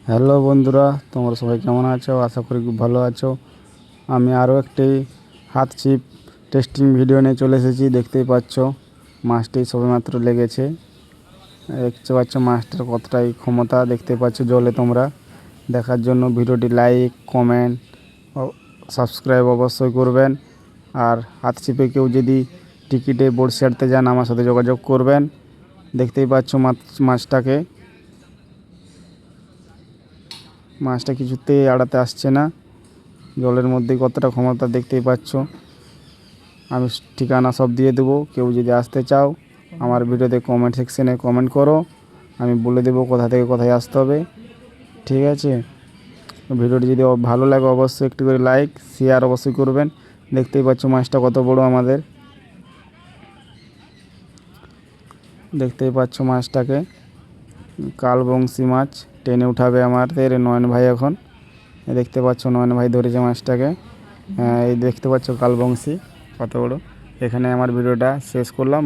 Hello বন্ধুরা, তোমরা সবাই কেমন আছো? আশা করি খুব ভালো আছো। আমি আরও একটি হাত ছিপ টেস্টিং ভিডিও নিয়ে চলে এসেছি। দেখতেই পাচ্ছ মাছটি সবেমাত্র লেগেছে। দেখতে পাচ্ছ মাছটার কতটাই ক্ষমতা, দেখতে পাচ্ছ জলে। তোমরা দেখার জন্য ভিডিওটি লাইক, কমেন্ট ও সাবস্ক্রাইব অবশ্যই করবেন। আর হাত ছিপে কেউ যদি টিকিটে বড়শি আটতে যান আমার সাথে যোগাযোগ করবেন। দেখতেই পাচ্ছ মাছটা কিছুতেই আড়াতে আসছে না। জলের মধ্যে কতটা ক্ষমতা দেখতেই পাচ্ছ। আমি ঠিকানা সব দিয়ে দেবো, কেউ যদি আসতে চাও আমার ভিডিওতে কমেন্ট সেকশনে কমেন্ট করো, আমি বলে দেবো কোথা থেকে কোথায় আসতে হবে। ঠিক আছে, ভিডিওটি যদি ভালো লাগে অবশ্যই একটু করে লাইক শেয়ার অবশ্যই করবেন। দেখতেই পাচ্ছ মাছটা কত বড় আমাদের। দেখতেই পাচ্ছ মাছটাকে, কালবংশী মাছ টেনে উঠাবে আমাদের নয়ন ভাই এখন। দেখতে পাচ্ছ নয়ন ভাই ধরেছে মাছটাকে। এই দেখতে পাচ্ছ কালবংশী কত বড়। এখানে আমার ভিডিওটা শেষ করলাম।